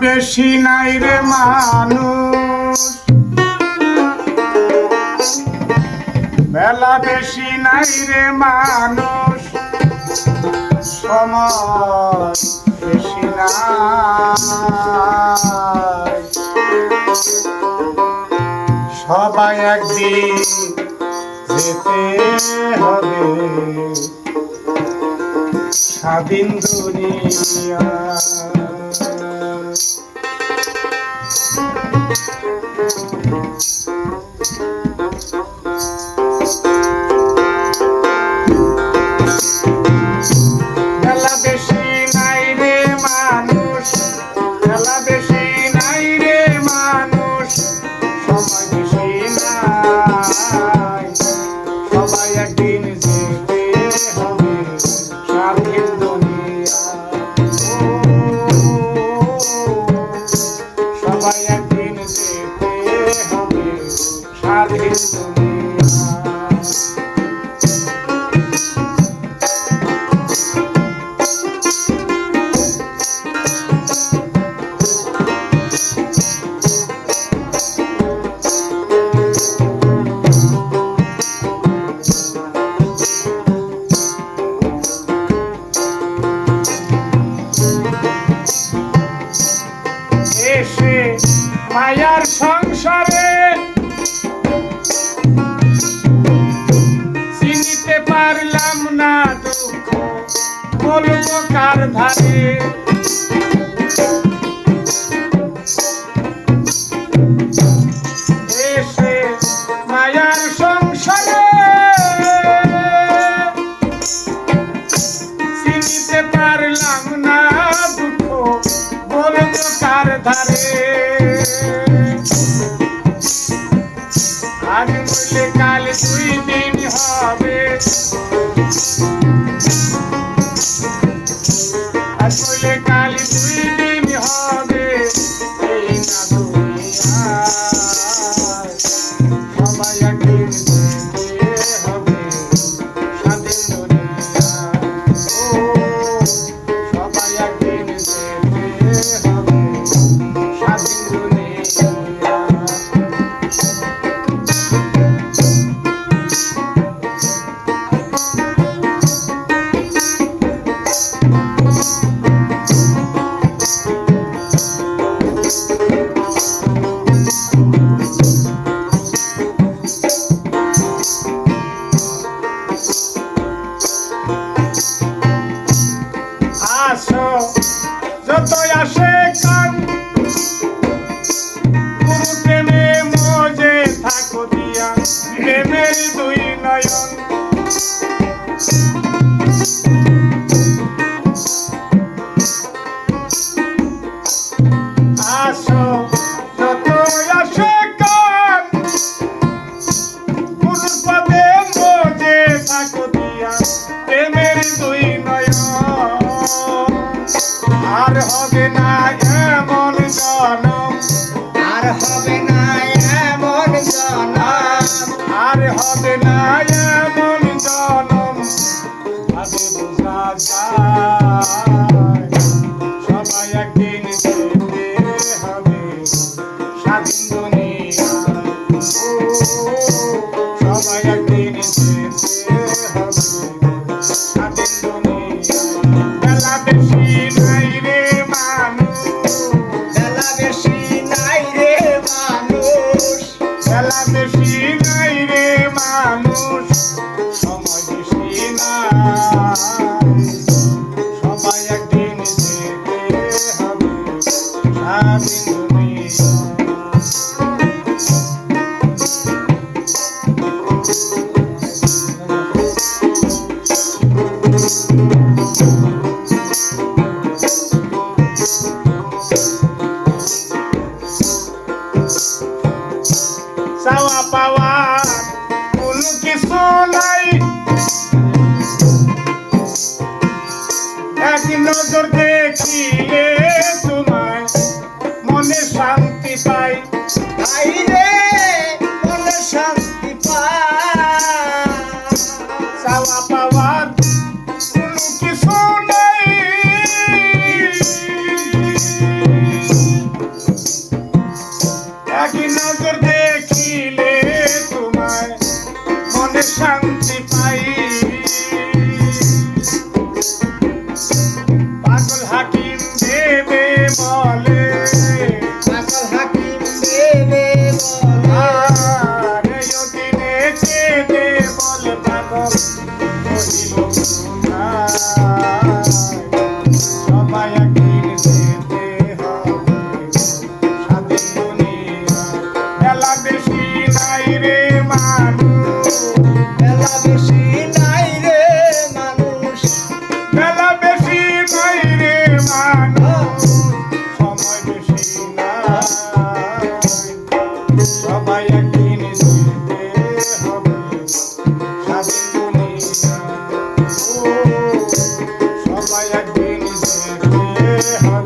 বেশি নাই রে মানুষ, বেলা বেশি নাই রে মানুষ, সময় বেশি নাই। সবাই একদিন যেতে হবে স্বাধীন দুনিয়া। বেলা বেশি নাই রে মানুষ, বেলা বেশি নাই রে মানুষ, সময় বেশি নাই। সবাই একদিন যেতে হবে স্বাধীন দুনিয়া। সবাই একদিন যেতে হবে স্বাধীন দুনিয়া। এসে মায়ার সংসারে চিনিতে পারলাম না দুঃখ, বলবো কার ধারে। এসে মায়ার সংসারে চিনিতে পারলাম না দুঃখ, বলবো কার ধারে। আজ বললে কাল 2 দিন হবে, আজ বললে কাল 2 দিন হবে, এই না দুনিয়ায়। সবাই একদিন যেতে হবে স্বাধীন দুনিয়া। ও সবাই একদিন যেতে হবে স্বাধীন দুনিয়া। আসো যতই আসে কান, গুরু প্রেমে মজে থাকো দিয়া প্রেমের 2 নয়ন। আসো যতই আসে কান, গুরু পদে মজে থাকো দিয়া প্রেমের 2 নয়ন। আর হবে না এমন জনম, আর হবে না এমন জনম, আর হবে না এমন জনম, আগে বোঝা যায়। সবাই একদিন যেতে হবে স্বাধীন দুনিয়া। ও সবাই একদিন যেতে হবে স্বাধীন দুনিয়া। বেলা বেশি নাই রে মানুষ, বেলা বেশি নাই রে মানুষ, বেলা বেশি নাই রে মানুষ, সময় বেশি নাই। সবাই একদিন দেখিয়ে হাজার